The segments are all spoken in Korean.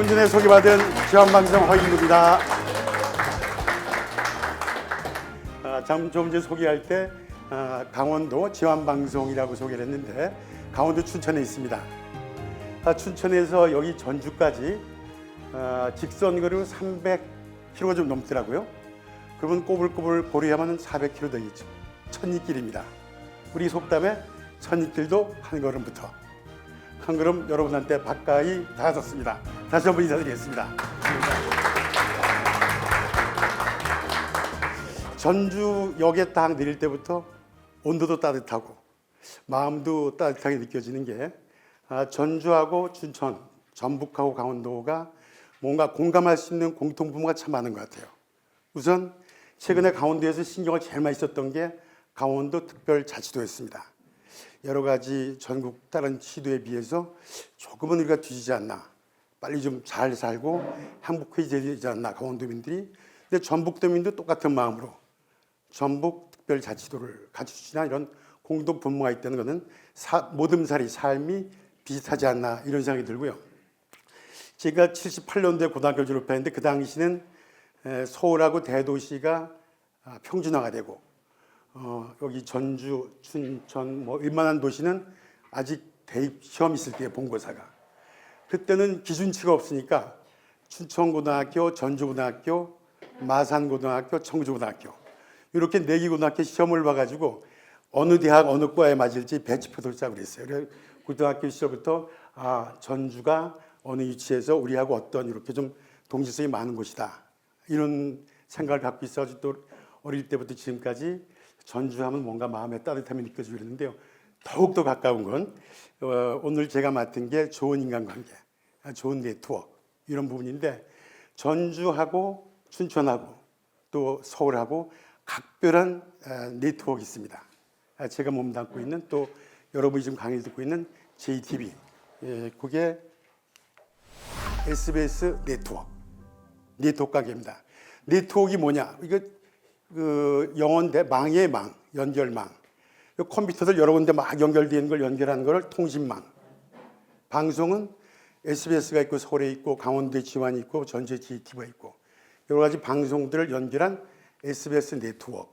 전에 소개받은 지원방송 허인구입니다. 좀 전에 소개할 때 강원도 지원방송이라고 소개를 했는데 강원도 춘천에 있습니다. 춘천에서 여기 전주까지 직선거리로 300km 좀 넘더라고요. 그러면 꼬불꼬불 고려하면 400km 되겠죠. 천리길입니다. 우리 속담에 천리길도 한 걸음부터. 한 걸음 여러분한테 가까이 다가섰습니다. 다시 한번 인사드리겠습니다. 전주역에 딱 내릴 때부터 온도도 따뜻하고 마음도 따뜻하게 느껴지는 게 전주하고 춘천, 전북하고 강원도가 뭔가 공감할 수 있는 공통분모가 참 많은 것 같아요. 우선 최근에 강원도에서 신경을 제일 많이 썼던 게 강원도 특별자치도였습니다. 여러 가지 전국 다른 시도에 비해서 조금은 우리가 뒤지지 않나, 빨리 좀 잘 살고 행복해져야 되지 않나 강원도민들이. 근데 전북도민도 똑같은 마음으로 전북 특별자치도를 갖추시나 이런 공동 분모가 있다는 것은 모든 삶이 비슷하지 않나 이런 생각이 들고요. 제가 78년도에 고등학교를 졸업했는데 그 당시는 서울하고 대도시가 평준화가 되고 여기 전주, 춘천 뭐 웬만한 도시는 아직 대입 시험 있을 때 본고사가 그때는 기준치가 없으니까 춘천고등학교, 전주고등학교, 마산고등학교, 청주고등학교 이렇게 4개 고등학교 시험을 봐가지고 어느 대학 어느 과에 맞을지 배치표를 짜고 그랬어요. 그래서 고등학교 시절부터 전주가 어느 위치에서 우리하고 어떤 이렇게 좀 동질성이 많은 곳이다 이런 생각을 갖고 있어가지고 또 어릴 때부터 지금까지 전주하면 뭔가 마음에 따뜻함이 느껴지고 그랬는데요. 더욱더 가까운 건 오늘 제가 맡은 게 좋은 인간관계, 좋은 네트워크 이런 부분인데 전주하고 춘천하고 또 서울하고 각별한 네트워크가 있습니다. 제가 몸담고 있는 또 여러분이 지금 강의를 듣고 있는 JTB, 그게 SBS 네트워크 가게입니다. 네트워크가 뭐냐? 이거 영어인데 망의 망, 연결망. 컴퓨터들 여러 군데 막 연결되어 있는 걸 연결하는 걸 통신망. 방송은 SBS가 있고 서울에 있고 강원도에 지환이 있고 전주에 JTB가 있고 여러 가지 방송들을 연결한 SBS 네트워크.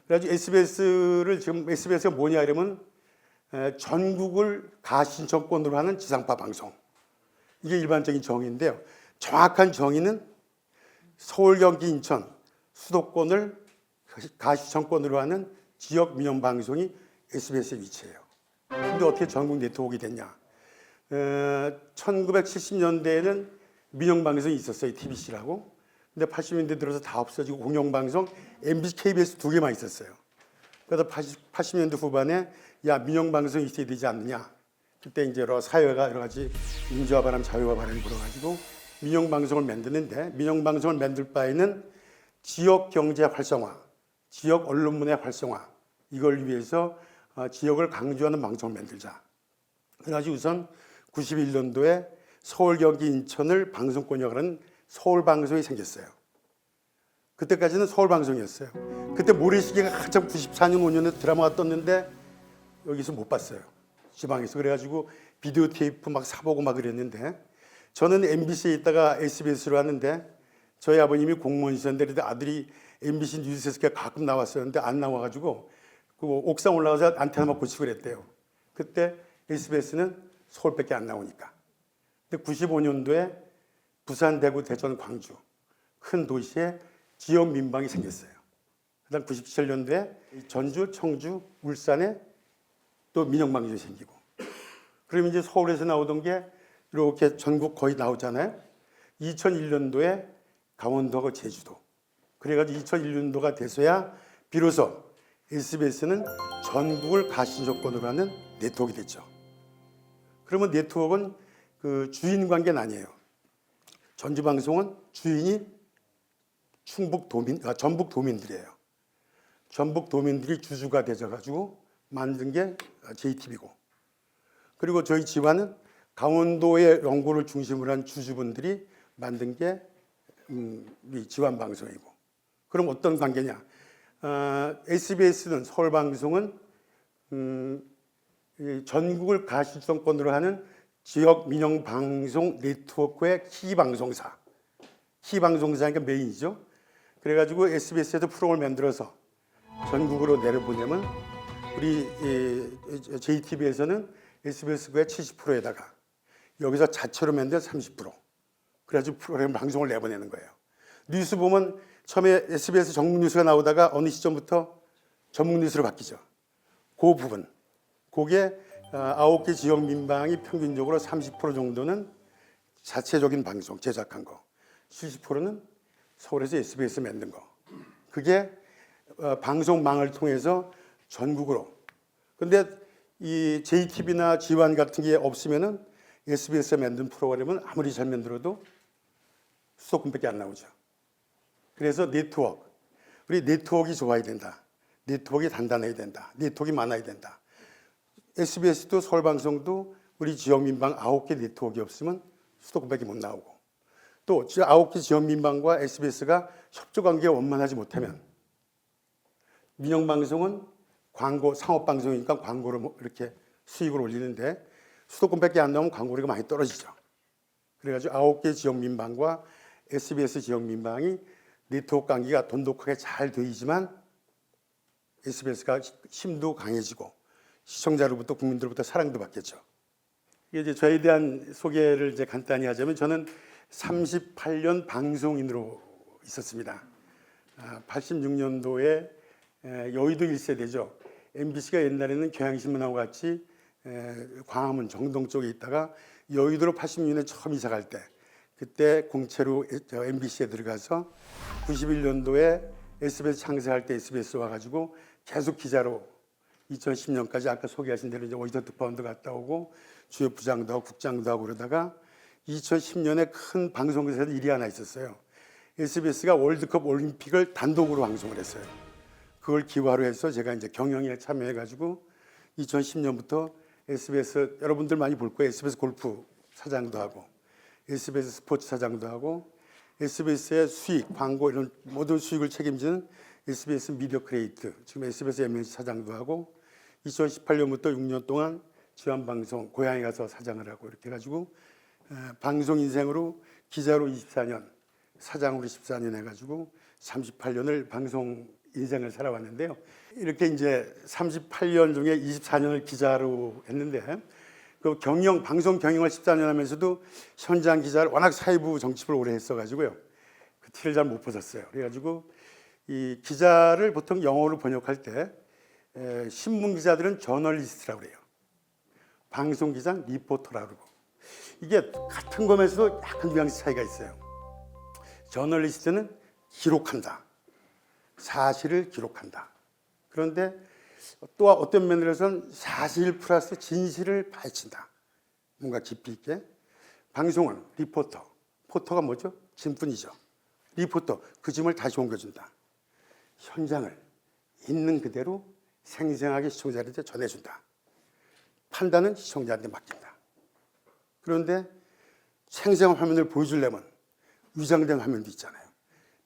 그래가지고 SBS를 지금 SBS가 뭐냐 이러면 전국을 가신청권으로 하는 지상파 방송. 이게 일반적인 정의인데요. 정확한 정의는 서울, 경기, 인천 수도권을 가시청권으로 하는 지역 민영 방송이 SBS의 위치예요. 근데 어떻게 전국 네트워크가 됐냐? 1970년대에는 민영 방송이 있었어요. TBC라고. 근데 80년대 들어서 다 없어지고 공영방송 MBC, KBS 2개만 있었어요. 그래서 80년대 후반에 민영 방송이 있어야 되지 않느냐. 그때 이제 사회가 여러 가지 민주화 바람, 자유화 바람이 불어가지고 민영 방송을 만드는데 민영 방송을 만들 바에는 지역 경제 활성화, 지역 언론문의 활성화 이걸 위해서 지역을 강조하는 방송을 만들자. 그래가지고 우선 91년도에 서울, 경기, 인천을 방송권이라고 하는 서울방송이 생겼어요. 그때까지는 서울방송이었어요. 그때 모래시계가 한참 94년, 5년에 드라마가 떴는데 여기서 못 봤어요. 지방에서. 그래가지고 비디오 테이프 막 사보고 막 그랬는데 저는 MBC에 있다가 SBS로 왔는데 저희 아버님이 공무원이셨는데 아들이 MBC 뉴스에서 가끔 나왔었는데 안 나와가지고 그 옥상 올라가서 안테나 막 고치고 그랬대요. 그때 SBS는 서울밖에 안 나오니까. 근데 95년도에 부산, 대구, 대전, 광주 큰 도시에 지역 민방이 생겼어요. 그다음 97년도에 전주, 청주, 울산에 또 민영방송이 생기고. 그럼 이제 서울에서 나오던 게 이렇게 전국 거의 나오잖아요. 2001년도에 강원도하고 제주도. 그래가지고 2001년도가 돼서야 비로소 SBS는 전국을 가시적권으로 하는 네트워크가 됐죠. 그러면 네트워크는 그 주인 관계는 아니에요. 전주방송은 주인이 전북 도민들이에요. 전북 도민들이 주주가 되셔가지고 만든 게 JTB고. 그리고 저희 집안은 강원도의 연구를 중심으로 한 주주분들이 만든 게 지환방송이고. 그럼 어떤 관계냐? SBS는 서울방송은 전국을 가시정권으로 하는 지역 민영 방송 네트워크의 키 방송사. 키 방송사니까 메인이죠. 그래가지고 SBS에도 프로그램을 만들어서 전국으로 내려보내면 우리 JTBC에서는 SBS의 70%에다가 여기서 자체로 만든 30%. 그래가지고 프로그램 방송을 내보내는 거예요. 뉴스 보면 처음에 SBS 전국 뉴스가 나오다가 어느 시점부터 전국 뉴스로 바뀌죠. 그 부분. 그게 9개 지역 민방이 평균적으로 30% 정도는 자체적인 방송 제작한 거. 70%는 서울에서 SBS 만든 거. 그게 방송망을 통해서 전국으로. 근데 이 JTBC나 G1 같은 게 없으면은 SBS에 만든 프로그램은 아무리 잘 만들어도 수도권밖에 안 나오죠. 그래서 네트워크. 우리 네트워크가 좋아야 된다. 네트워크가 단단해야 된다. 네트워크가 많아야 된다. SBS도 서울방송도 우리 지역민방 9개 네트워크가 없으면 수도권밖에 못 나오고 또 9개 지역민방과 SBS가 협조관계가 원만하지 못하면 민영방송은 광고, 상업방송이니까 광고를 이렇게 수익을 올리는데 수도권밖에 안 나오면 광고료가 많이 떨어지죠. 그래가지고 9개 지역민방과 SBS 지역민방이 네트워크 관계가 돈독하게 잘 되지만 SBS가 힘도 강해지고 시청자로부터 국민들로부터 사랑도 받겠죠. 이제 저에 대한 소개를 이제 간단히 하자면 저는 38년 방송인으로 있었습니다. 86년도에 여의도 1세대죠. MBC가 옛날에는 경향신문하고 같이 광화문 정동 쪽에 있다가 여의도로 86년에 처음 이사 갈 때 그때 공채로 MBC에 들어가서 91년도에 SBS 창사할 때 SBS 와가지고 계속 기자로 2010년까지 아까 소개하신 대로 이제 워싱턴 특파원도 갔다 오고 주요 부장도 하고 국장도 하고 그러다가 2010년에 큰 방송국에서 일이 하나 있었어요. SBS가 월드컵 올림픽을 단독으로 방송을 했어요. 그걸 기화로 해서 제가 이제 경영에 참여해가지고 2010년부터 SBS 여러분들 많이 볼 거예요. SBS 골프 사장도 하고 SBS 스포츠 사장도 하고 SBS의 수익, 광고 이런 모든 수익을 책임지는 SBS 미디어 크리에이트 지금 SBS MNC 사장도 하고 2018년부터 6년 동안 지원방송 고향에 가서 사장을 하고 이렇게 해가지고 방송 인생으로 기자로 24년 사장으로 14년 해가지고 38년을 방송 인생을 살아왔는데요. 이렇게 이제 38년 중에 24년을 기자로 했는데 그 방송 경영을 14년 하면서도 현장 기자를 워낙 사회부 정치부를 오래 했어가지고요. 그 티를 잘 못 벗었어요. 그래가지고 이 기자를 보통 영어로 번역할 때 신문 기자들은 저널리스트라고 그래요. 방송 기자는 리포터라고 그러고 이게 같은 거면서도 약간 뉘앙스 차이가 있어요. 저널리스트는 기록한다. 사실을 기록한다. 그런데 또 어떤 면에서는 사실 플러스 진실을 밝힌다. 뭔가 깊이 있게. 방송은 리포터. 포터가 뭐죠? 짐꾼이죠. 리포터. 그 짐을 다시 옮겨준다. 현장을 있는 그대로 생생하게 시청자들한테 전해준다. 판단은 시청자한테 맡긴다. 그런데 생생한 화면을 보여주려면 위장된 화면도 있잖아요.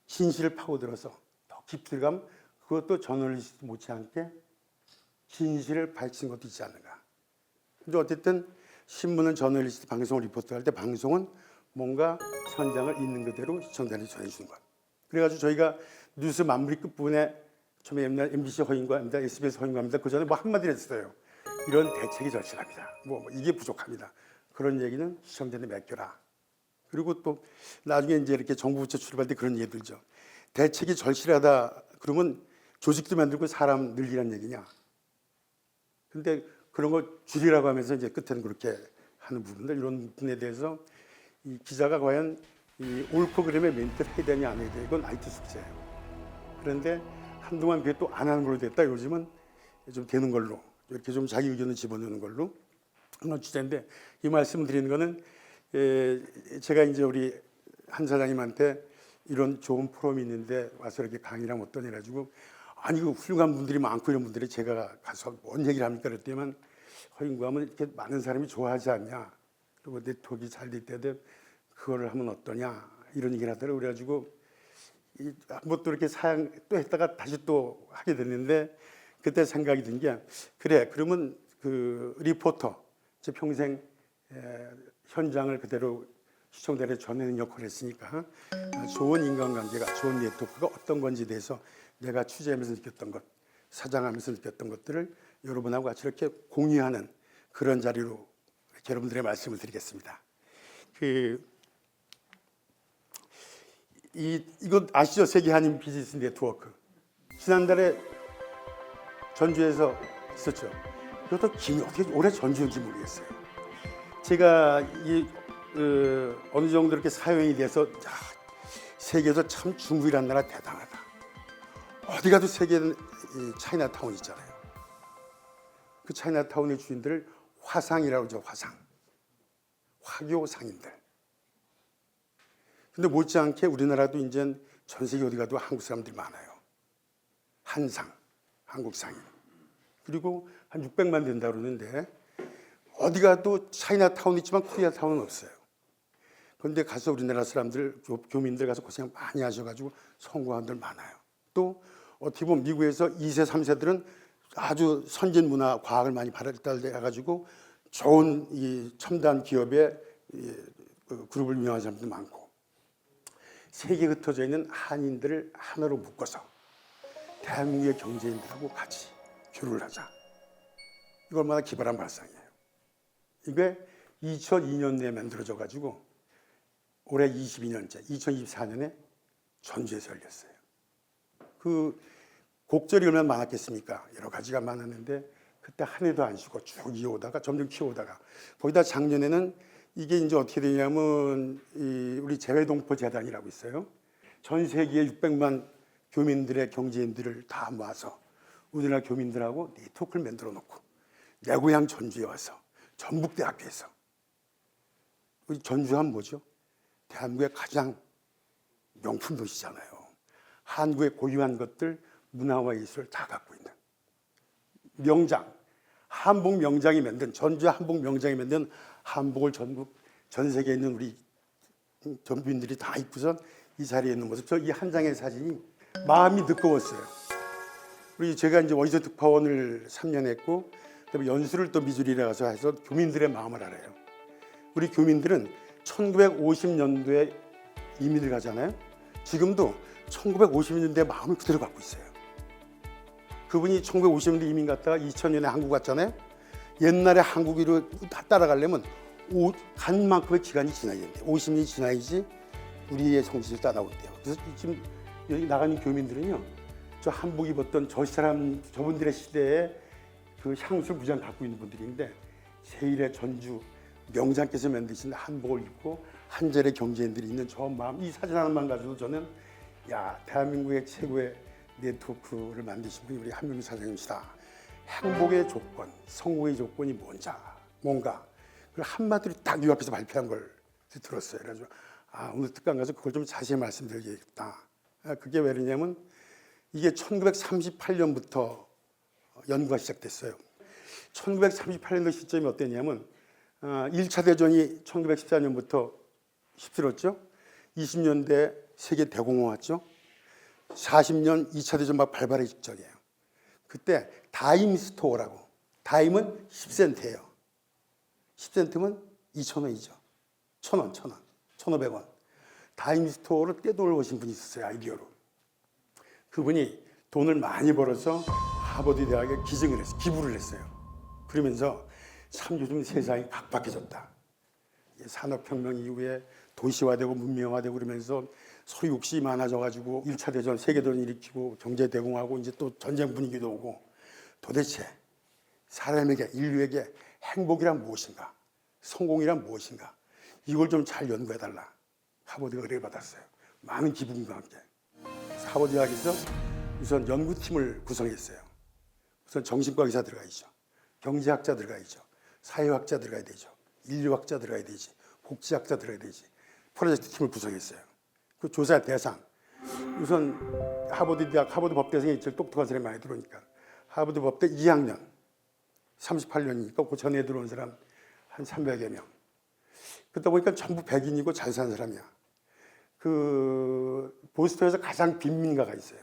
진실을 파고들어서 더 깊이 들어가면 그것도 저널리스트 못지않게 진실을 밝힌 것도 있지 않는가. 근데 어쨌든 신문은 저널리스트, 방송을 리포터 할 때 방송은 뭔가 현장을 있는 그대로 시청자한테 전해주는 것. 그래가지고 저희가 뉴스 마무리 끝부분에 처음에 옛날 MBC 허인과입니다, SBS 허인과입니다. 그 전에 뭐 한마디를 했어요. 이런 대책이 절실합니다. 이게 부족합니다. 그런 얘기는 시청자한테 맡겨라. 그리고 또 나중에 이제 이렇게 정부 부처 출입할 때 그런 얘기 들죠. 대책이 절실하다 그러면 조직도 만들고 사람 늘리라는 얘기냐. 근데 그런 거 줄이라고 하면서 이제 끝에는 그렇게 하는 부분들 이런 부분에 대해서 이 기자가 과연 이 옳고 그름의 멘트를 해야 되냐 안 해야 되냐 이건 IT 숙제예요. 그런데 한동안 그게 또 안 하는 걸로 됐다. 요즘은 좀 되는 걸로 이렇게 좀 자기 의견을 집어넣는 걸로 하는 주제인데 이 말씀을 드리는 거는 제가 이제 우리 한 사장님한테 이런 좋은 프로그램이 있는데 와서 이렇게 강의를 하면 어떠냐 해가지고 아니 그 훌륭한 분들이 많고 이런 분들이 제가 가서 뭔 얘기를 합니까 그랬더니 허인구하면 이렇게 많은 사람이 좋아하지 않냐 그리고 네트워크가 잘 될 때도 그거를 하면 어떠냐 이런 얘기를 하더라고요. 그래가지고 뭐 또 이렇게 사양 또 했다가 다시 또 하게 됐는데 그때 생각이 든 게 그래 그러면 그 리포터 제 평생 현장을 그대로 시청자들에 전하는 역할을 했으니까 좋은 인간관계가, 좋은 네트워크가 어떤 건지에 대해서 내가 취재하면서 느꼈던 것, 사장하면서 느꼈던 것들을 여러분하고 같이 이렇게 공유하는 그런 자리로 여러분들의 말씀을 드리겠습니다. 이거 아시죠? 세계 한인 비즈니스 네트워크. 지난달에 전주에서 있었죠. 이것도 어떻게 올해 전주인지 모르겠어요. 제가 어느 정도 이렇게 사용이 돼서 세계에서 참 중국이라는 나라 대단하다. 어디 가도 세계는 차이나타운 있잖아요. 그 차이나타운의 주인들을 화상이라고 하죠. 화교 상인들. 근데 못지않게 우리나라도 이제 전 세계 어디 가도 한국 사람들이 많아요. 한상, 한국 상인. 그리고 한 600만 된다 그러는데 어디 가도 차이나타운 있지만 코리아타운은 없어요. 그런데 가서 우리나라 사람들, 교민들 가서 고생 많이 하셔가지고 성공한 들 많아요. 또 어떻게 보면 미국에서 2세, 3세들은 아주 선진 문화, 과학을 많이 발달해가지고 좋은 이 첨단 기업의 그룹을 운영하는 사람도 많고 세계에 흩어져 있는 한인들을 하나로 묶어서 대한민국의 경제인들하고 같이 교류를 하자. 이거 얼마나 기발한 발상이에요. 이게 2002년에 만들어져 가지고 올해 22년째, 2024년에 전주에서 열렸어요. 그 곡절이 얼마나 많았겠습니까? 여러 가지가 많았는데 그때 한 해도 안 쉬고 쭉 이어오다가 점점 키워오다가 거기다 작년에는 이게 이제 어떻게 되냐면 우리 재외동포 재단이라고 있어요. 전 세계에 600만 교민들의 경제인들을 다 모아서 우리나라 교민들하고 네트워크를 만들어 놓고 내 고향 전주에 와서 전북대학교에서 우리 전주하면 뭐죠? 대한민국의 가장 명품 도시잖아요. 한국의 고유한 것들, 문화와 예술을 다 갖고 있는 명장, 한복 명장이 만든 전주 한복 명장이 만든 한복을 전 세계에 있는 우리 전부인들이 다 입고선 이 자리에 있는 모습. 저 이 한 장의 사진이 마음이 느껴웠어요. 우리 제가 이제 원시적 특파원을 3년 했고 그다음에 연수를 또 미주리에 가서 해서 교민들의 마음을 알아요. 우리 교민들은 1950년도에 이민을 가잖아요. 지금도 1950년대 마음을 그대로 갖고 있어요. 그분이 1950년대 이민 갔다가 2000년에 한국 갔잖아요. 옛날에 한국으로 따라가려면 간 만큼의 기간이 지나야 된대요. 50년이 지나야지 우리의 정신을 따라온대요. 그래서 지금 여기 나가는 교민들은요, 저 한복 입었던 저분들의 시대에 그 향수를 무장 갖고 있는 분들인데 세일의 전주 명장께서 만드신 한복을 입고 한절의 경제인들이 있는 저 마음, 이 사진 하나만 가지고 저는 대한민국의 최고의 네트워크를 만드신 분이 우리 한명희 사장님이시다. 행복의 조건, 성공의 조건이 뭔가 그걸 한마디로 딱 이 앞에서 발표한 걸 들었어요. 그래서 오늘 특강 가서 그걸 좀 자세히 말씀드리겠다. 그게 왜 그러냐면 이게 1938년부터 연구가 시작됐어요. 1938년도 시점이 어땠냐면 1차 대전이 1914년부터 휩쓸었죠. 20년대 세계 대공황 왔죠. 40년 2차 대전 막 발발의 직전이에요. 그때 다임 스토어라고, 다임은 10센트예요. 10센트면 2,000원이죠. 1,000원, 1,500원. 다임 스토어로 떼돈을 버신 분이 있었어요. 아이디어로. 그분이 돈을 많이 벌어서 하버드 대학에 기부를 했어요. 그러면서 참 요즘 세상이 각박해졌다. 산업혁명 이후에 도시화되고 문명화되고 그러면서 서로 욕심이 많아져가지고 1차 대전, 세계대전 일으키고 경제대공하고 이제 또 전쟁 분위기도 오고 도대체 사람에게, 인류에게 행복이란 무엇인가? 성공이란 무엇인가? 이걸 좀 잘 연구해달라. 하버드가 의뢰를 받았어요. 많은 기부금과 함께. 하버드 대학에서 우선 연구팀을 구성했어요. 우선 정신과 의사 들어가 있죠. 경제학자 들어가 있죠. 사회학자 들어가야 되죠. 인류학자 들어가야 되지. 복지학자 들어가야 되지. 프로젝트 팀을 구성했어요. 그 조사 대상. 우선 하버드 대학, 하버드 법대생이 제일 똑똑한 사람이 많이 들어오니까 하버드 법대 2학년, 38년이니까 그 전에 들어온 사람 한 300여 명. 그러다 보니까 전부 백인이고 잘 사는 사람이야. 그 보스턴에서 가장 빈민가가 있어요.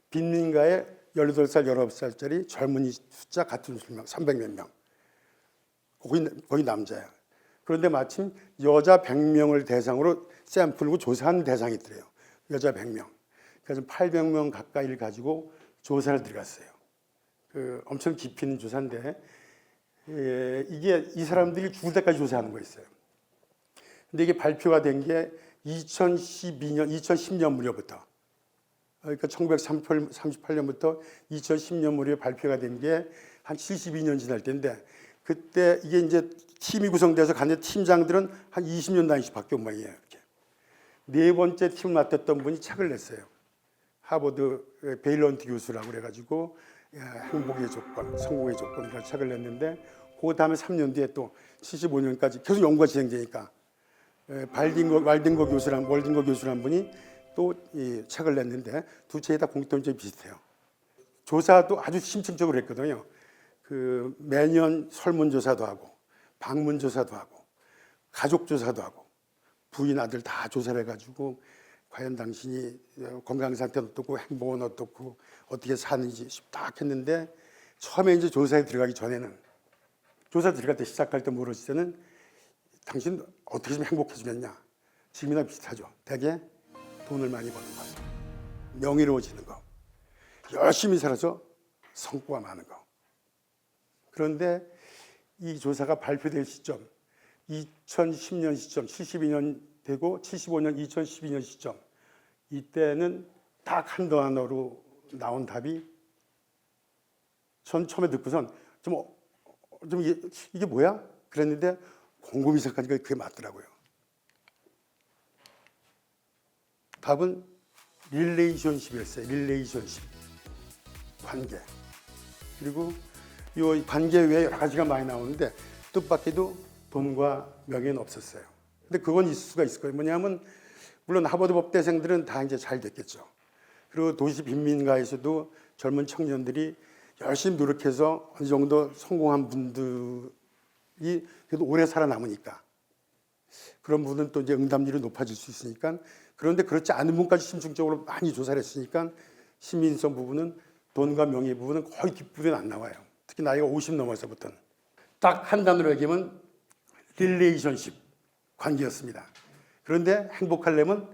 빈민가에 18살, 19살짜리 젊은이 숫자 같은 수명, 300몇 명. 거기 남자야. 그런데 마침 여자 100명을 대상으로 샘플고 조사한 대상이 있더래요. 여자 100명. 그래서 800명 가까이를 가지고 조사를 들어갔어요. 엄청 깊이 있는 조사인데 이게 이 사람들이 죽을 때까지 조사하는 거였어요. 근데 이게 발표가 된 게 2010년 무렵부터, 그러니까 1938년부터 2010년 무렵에 발표가 된 게 한 72년 지날 때인데, 그때 이게 이제 팀이 구성돼서 갔는데 팀장들은 한 20년 단위씩 바뀌온 모양이에요. 이렇게. 네 번째 팀을 맡았던 분이 책을 냈어요. 하버드 베일런트 교수라고 그래가지고 행복의 조건, 성공의 조건이라는 책을 냈는데, 그 다음에 3년 뒤에 또 75년까지 계속 연구가 진행되니까 월딩거 교수라는 분이 또 이 책을 냈는데, 두 책이 다 공통점이 비슷해요. 조사도 아주 심층적으로 했거든요. 매년 설문조사도 하고, 방문조사도 하고, 가족조사도 하고, 부인 아들 다 조사를 해가지고 과연 당신이 건강 상태는 어떻고 행복은 어떻고 어떻게 사는지 딱 했는데, 처음에 이제 조사에 들어가기 전에는, 조사 들어갈 때 시작할 때 물었을 때는 당신 어떻게 좀 행복해지겠냐? 지금이나 비슷하죠. 대개 돈을 많이 버는 거, 명예로워지는 거, 열심히 살아서 성과가 많은 거. 그런데 이 조사가 발표될 시점, 2010년 시점, 72년 되고 75년, 2012년 시점, 이때는 딱 한 단어로 나온 답이, 전 처음에 듣고선 이게 뭐야? 그랬는데 곰곰이 생각하니까 그게 맞더라고요. 답은 릴레이션십이었어요. 릴레이션십, 관계. 그리고 이 관계 외에 여러 가지가 많이 나오는데 뜻밖에도 돈과 명예는 없었어요. 근데 그건 있을 수가 있을 거예요. 뭐냐면 물론 하버드 법대생들은 다 이제 잘 됐겠죠. 그리고 도시 빈민가에서도 젊은 청년들이 열심히 노력해서 어느 정도 성공한 분들이 그래도 오래 살아남으니까, 그런 분은 또 이제 응답률이 높아질 수 있으니까. 그런데 그렇지 않은 분까지 심층적으로 많이 조사를 했으니까 시민성 부분은, 돈과 명예 부분은 거의 뒷부분에 안 나와요. 특히 나이가 50 넘어서부터는. 딱 한 단어로 얘기하면 릴레이션십, 관계였습니다. 그런데 행복하려면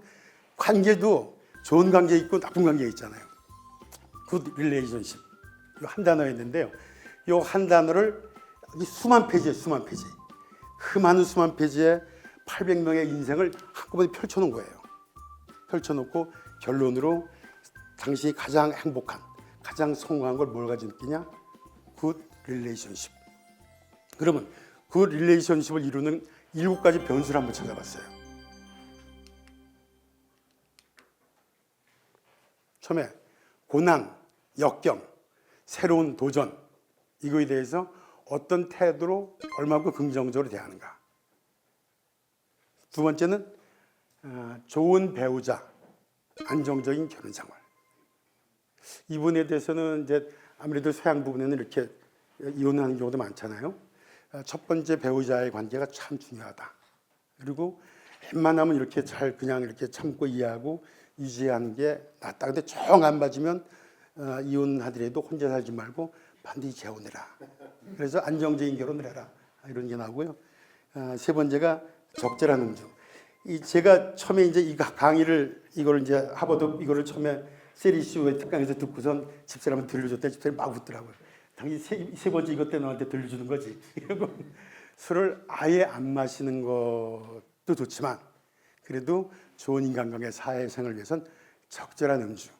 관계도 좋은 관계 있고 나쁜 관계 있잖아요. 굿 릴레이션십. 이 한 단어였는데요. 이 한 단어를 수만 페이지에 수만 페이지, 흠하는 수만 페이지에 800명의 인생을 한꺼번에 펼쳐놓은 거예요. 펼쳐놓고 결론으로 당신이 가장 행복한, 가장 성공한 걸 뭘 가지고 느끼냐? 굿 릴레이션십. 그러면 굿 릴레이션십을 이루는 7가지 변수를 한번 찾아봤어요. 처음에 고난, 역경, 새로운 도전, 이거에 대해서 어떤 태도로 얼마큼 긍정적으로 대하는가. 두 번째는 좋은 배우자, 안정적인 결혼 생활. 이 부분에 대해서는 이제 아무래도 서양 부분에는 이렇게 이혼하는 경우도 많잖아요. 첫 번째 배우자의 관계가 참 중요하다. 그리고 웬만하면 이렇게 잘 그냥 이렇게 참고 이해하고 유지하는 게 낫다. 근데 정 안 맞으면 이혼하더라도 혼자 살지 말고 반드시 재혼해라. 그래서 안정적인 결혼을 해라. 이런 게 나오고요. 세 번째가 적절한 음주. 제가 처음에 이제 이 강의를, 이걸 이제 하버드 이거를 처음에 세리쇼의 특강에서 듣고선 집사람한테 들려줬더니 집사람이 막 웃더라고요. 당연히 세 번째 이것 때문에 너한테 들려주는 거지. 이러고 술을 아예 안 마시는 것도 좋지만 그래도 좋은 인간관계, 사회생활을 위해서는 적절한 음주.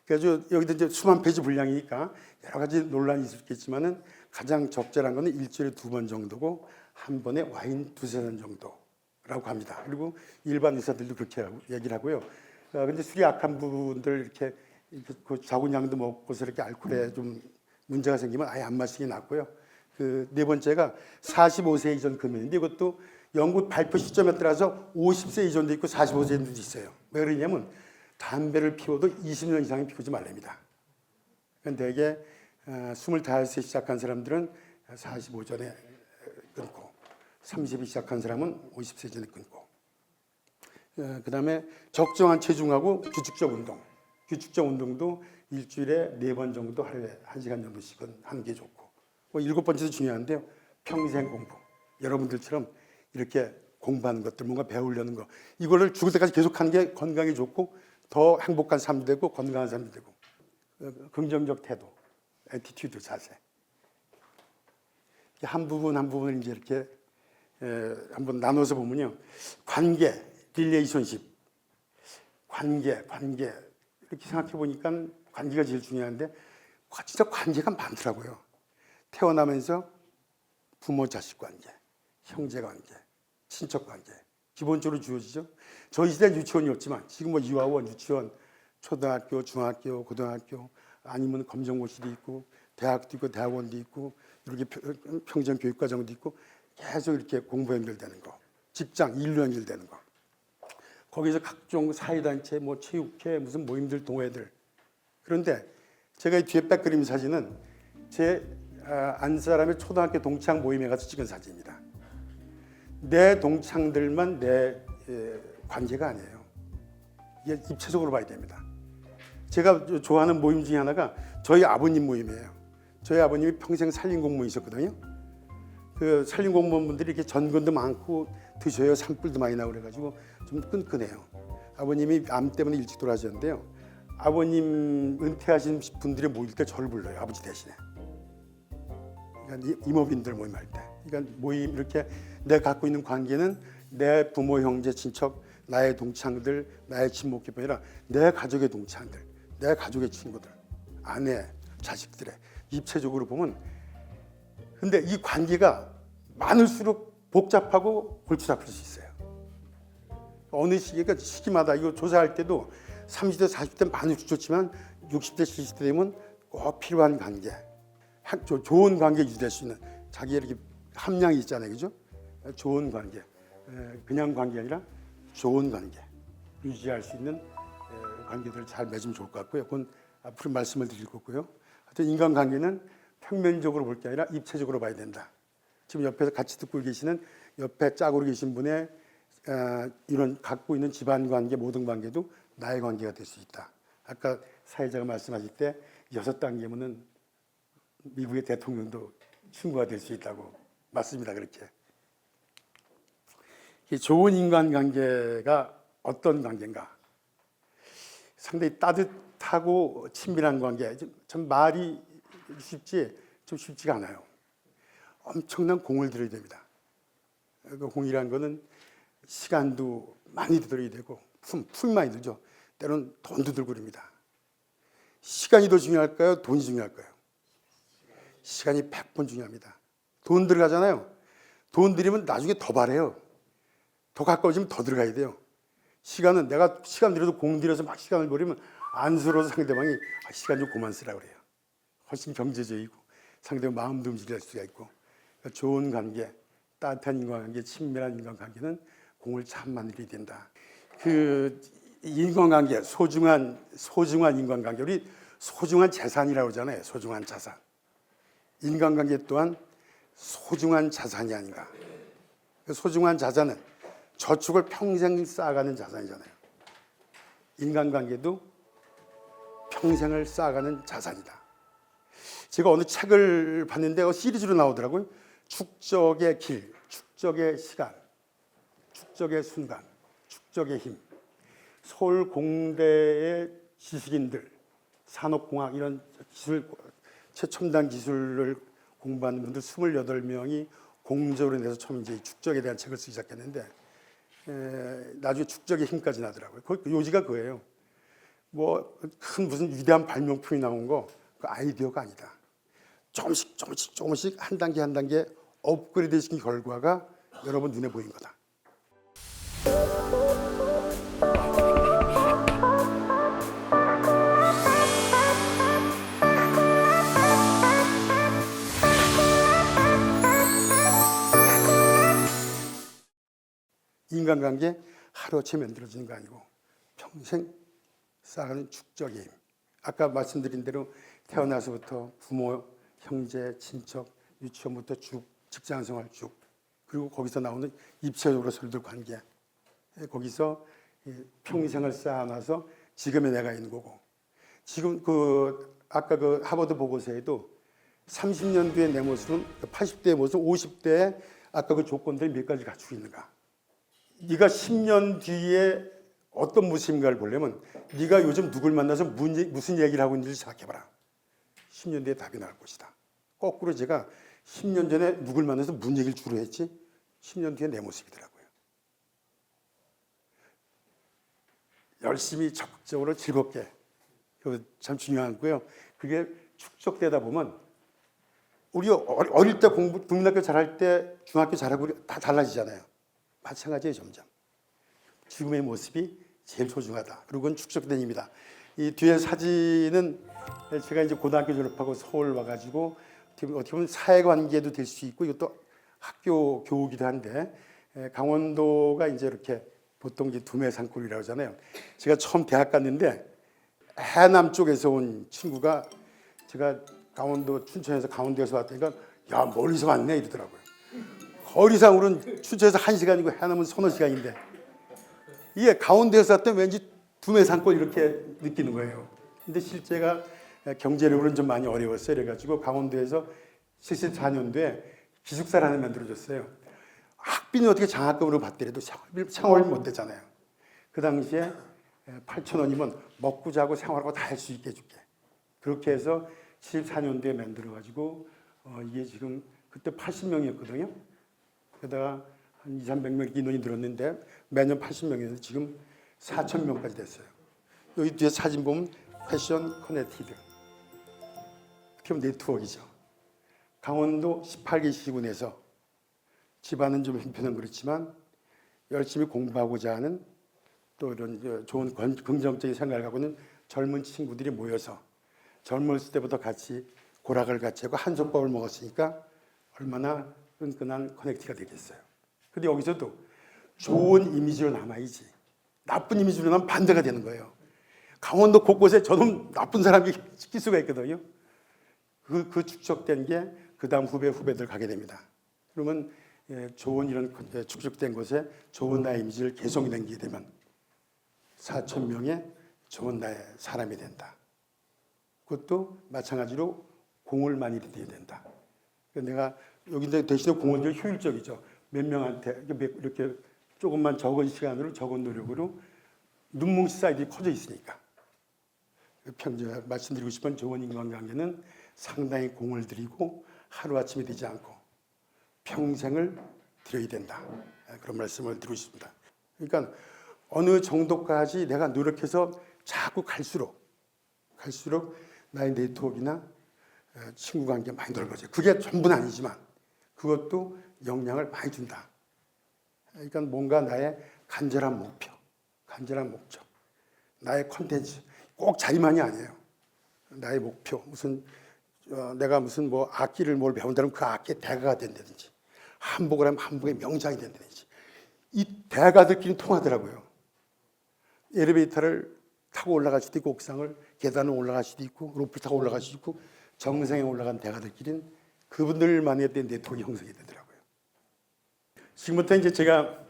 그래서 여기도 이제 수만 페이지 분량이니까 여러 가지 논란이 있겠지만은 가장 적절한 거는 일주일에 2번 정도고 한 번에 와인 2-3잔 정도라고 합니다. 그리고 일반 의사들도 그렇게 얘기를 하고요. 근데 술이 약한 분들 이렇게 그 작은 양도 먹고서 이렇게 알코올에 좀 문제가 생기면 아예 안 마시는 게 낫고요. 네 번째가 45세 이전 금연인데 이것도 연구 발표 시점에 따라서 50세 이전도 있고 45세 이전도 있어요. 왜 그러냐면 담배를 피워도 20년 이상은 피우지 말랍니다. 그런데 대개 25세 시작한 사람들은 45 전에 끊고 30이 시작한 사람은 50세 전에 끊고, 그 다음에 적정한 체중하고 규칙적 운동. 규칙적 운동도 일주일에 4번 정도 하루에 1시간 정도씩은 하는 게 좋고, 7번째도 중요한데요. 평생 공부. 여러분들처럼 이렇게 공부하는 것들, 뭔가 배우려는 거, 이거를 죽을 때까지 계속하는 게 건강에 좋고 더 행복한 삶이 되고 건강한 삶이 되고, 긍정적 태도, 애티튜드, 자세. 한 부분 한 부분을 이제 이렇게 한번 나눠서 보면요, 관계, 릴레이션십, 관계 이렇게 생각해 보니까 관계가 제일 중요한데 진짜 관계가 많더라고요. 태어나면서 부모 자식 관계, 형제 관계, 친척 관계 기본적으로 주어지죠. 저희 시대는 유치원이 없지만 지금 뭐 유아원, 유치원, 초등학교, 중학교, 고등학교, 아니면 검정고시도 있고 대학도 있고 대학원도 있고 이렇게 평생 교육과정도 있고 계속 이렇게 공부 연결되는 거, 직장, 일로 연결되는 거. 거기서 각종 사회단체, 뭐 체육회, 무슨 모임들, 동호회들. 그런데 제가 이 뒤에 백그림 사진은 제 안사람의 초등학교 동창 모임에 가서 찍은 사진입니다. 내 동창들만 내 관계가 아니에요. 이게 입체적으로 봐야 됩니다. 제가 좋아하는 모임 중에 하나가 저희 아버님 모임이에요. 저희 아버님이 평생 산림공무원이셨거든요. 그 산림공무원분들이 이렇게 전근도 많고 드셔요. 산불도 많이 나고 그래가지고 좀 끈끈해요. 아버님이 암 때문에 일찍 돌아가셨는데요. 아버님 은퇴하신 분들이 모일 때 저를 불러요. 아버지 대신에. 그러니까 이모빈들 모임할 때. 그러니까 모임 이렇게 내가 갖고 있는 관계는 내 부모, 형제, 친척, 나의 동창들, 나의 친목계뿐 아니라 내 가족의 동창들, 내 가족의 친구들, 아내, 자식들의 입체적으로 보면, 근데 이 관계가 많을수록 복잡하고 골치 아플 수 있어요. 어느 시기마다 이거 조사할 때도 30대, 40대 많이 좋지만 60대, 70대 되면 꼭 필요한 관계, 좋은 관계 유지될 수 있는 자기 이렇게 함량이 있잖아요, 그죠? 좋은 관계, 그냥 관계 아니라 좋은 관계 유지할 수 있는 관계들을 잘 맺으면 좋을 것 같고요. 그건 앞으로 말씀을 드릴 거고요. 하여튼 인간관계는 평면적으로 볼 게 아니라 입체적으로 봐야 된다. 지금 옆에서 같이 듣고 계시는 옆에 짝으로 계신 분의 이런 갖고 있는 집안 관계, 모든 관계도 나의 관계가 될 수 있다. 아까 사회자가 말씀하실 때 6단계면은 미국의 대통령도 친구가 될 수 있다고. 맞습니다. 그렇게. 좋은 인간관계가 어떤 관계인가? 상당히 따뜻하고 친밀한 관계. 참 말이 쉽지 좀 쉽지가 않아요. 엄청난 공을 들여야 됩니다. 그 공이란 거는 시간도 많이 들여야 되고 풀 많이 들죠. 때로는 돈도 들고 그럽니다. 시간이 더 중요할까요? 돈이 중요할까요? 시간이 100번 중요합니다. 돈 들어가잖아요. 돈 들이면 나중에 더 바래요. 더 가까워지면 더 들어가야 돼요. 시간은 내가 시간 들여도 공 들여서 막 시간을 버리면 안쓰러워서 상대방이 시간 좀 그만 쓰라고 그래요. 훨씬 경제적이고 상대방 마음도 움직일 수가 있고. 그러니까 좋은 관계, 따뜻한 인간관계, 친밀한 인간관계는 공을 참 많이 들여야 된다. 그 인간관계, 소중한 인간관계, 우리 소중한 재산이라고 하잖아요. 소중한 자산. 인간관계 또한 소중한 자산이 아닌가. 그 소중한 자산은 저축을 평생 쌓아가는 자산이잖아요. 인간관계도 평생을 쌓아가는 자산이다. 제가 어느 책을 봤는데 시리즈로 나오더라고요. 축적의 길, 축적의 시간, 축적의 순간, 축적의 힘. 서울 공대의 지식인들, 산업공학 이런 기술, 최첨단 기술을 공부하는 분들 28명이 공적으로 내서 처음 이제 축적에 대한 책을 쓰기 시작했는데 나중에 축적의 힘까지 나더라고요. 그 요지가 그거예요. 뭐 큰 무슨 위대한 발명품이 나온 거 그 아이디어가 아니다. 조금씩 한 단계 업그레이드 시킨 결과가 여러분 눈에 보인 거다. 인간관계 하루아침에 만들어지는 거 아니고 평생 쌓아가는 축적의 힘. 아까 말씀드린 대로 태어나서부터 부모, 형제, 친척, 유치원부터 쭉 직장생활 쭉, 그리고 거기서 나오는 입체적으로서들 관계, 거기서 평생을 쌓아놔서 지금의 내가 있는 거고. 지금 아까 그 하버드 보고서에도 30년 뒤의 내 모습은 80대의 모습, 50대의 아까 그 조건들이 몇 가지 갖추고 있는가. 네가 10년 뒤에 어떤 모습인가를 보려면 네가 요즘 누굴 만나서 무슨 얘기를 하고 있는지 생각해봐라. 10년 뒤에 답이 나올 것이다. 거꾸로 제가 10년 전에 누굴 만나서 무슨 얘기를 주로 했지? 10년 뒤에 내 모습이더라고요. 열심히 적극적으로 즐겁게. 그거 참 중요하고요. 그게 축적되다 보면 우리 어릴 때 국민학교 잘할 때 중학교 잘하고 다 달라지잖아요. 마찬가지예요, 점점. 지금의 모습이 제일 소중하다. 그리고 그건 축적된 힘이다. 이 뒤에 사진은 제가 이제 고등학교 졸업하고 서울 와가지고 어떻게 보면 사회관계도 될 수 있고 이것도 학교 교우기도 한데 강원도가 이제 이렇게 보통 이제 두메 산골이라고 하잖아요. 제가 처음 대학 갔는데 해남 쪽에서 온 친구가 제가 강원도 춘천에서 강원도에서 왔다니까 야 멀리서 왔네 이러더라고요. 거리상으로는 춘천에서 1시간이고 해남은 서너 시간인데 이게 강원도에서 왔더니 왠지 두메 산골 이렇게 느끼는 거예요. 근데 실제가 경제력으로는 좀 많이 어려웠어요. 그래가지고 강원도에서 74년도에 기숙사를 하나 만들어줬어요. 학비는 어떻게 장학금으로 받더라도 생활을 못 되잖아요. 그 당시에 8,000원이면 먹고 자고 생활하고 다 할 수 있게 해줄게. 그렇게 해서 74년도에 만들어가지고 이게 지금 그때 80명이었거든요. 게다가 한 200~300명 인원이 늘었는데 매년 80명이었는데 지금 4,000명까지 됐어요. 여기 뒤에 사진 보면 패션 커넥티드. 그럼 네트워크이죠. 강원도 18개 시군에서 집안은 좀 형편은 그렇지만 열심히 공부하고자 하는 또 이런 좋은 긍정적인 생각을 갖고 있는 젊은 친구들이 모여서 젊었을 때부터 같이 고락을 같이 하고 한솥밥을 먹었으니까 얼마나 끈끈한 커넥트가 되겠어요. 근데 여기서도 좋은 이미지로 남아야지. 나쁜 이미지로 남으면 반대가 되는 거예요. 강원도 곳곳에 저놈 나쁜 사람이 시킬 수가 있거든요. 그 축적된 게 그 다음 후배들 가게 됩니다. 그러면 좋은 이런 축적된 곳에 좋은 나의 이미지를 계속 남기게 되면 4,000명의 좋은 나의 사람이 된다. 그것도 마찬가지로 공을 많이 들여야 된다. 내가 여기 대신에 공은 좀 효율적이죠. 몇 명한테 이렇게 조금만 적은 시간으로 적은 노력으로 눈뭉치 사이즈가 커져 있으니까. 말씀드리고 싶은 좋은 인간관계는 상당히 공을 들이고 하루아침에 되지 않고 평생을 들여야 된다. 그런 말씀을 드리고 싶습니다. 그러니까 어느 정도까지 내가 노력해서 자꾸 갈수록 나의 네트워크나 친구 관계 많이 넓어져요. 그게 전부는 아니지만 그것도 영향을 많이 준다. 그러니까 뭔가 나의 간절한 목표, 간절한 목적, 나의 컨텐츠, 꼭 자리만이 아니에요. 나의 목표, 내가 무슨 뭐 악기를 뭘 배운다면 그 악기의 대가가 된다든지, 한복을 하면 한복의 명장이 된다든지, 이 대가들끼리 통하더라고요. 엘리베이터를 타고 올라갈 수도 있고, 옥상을 계단을 올라갈 수도 있고, 로프를 타고 올라갈 수도 있고, 정상에 올라간 대가들끼리는 그분들만의 어떤 네트워크 형성이 되더라고요. 지금부터 이제 제가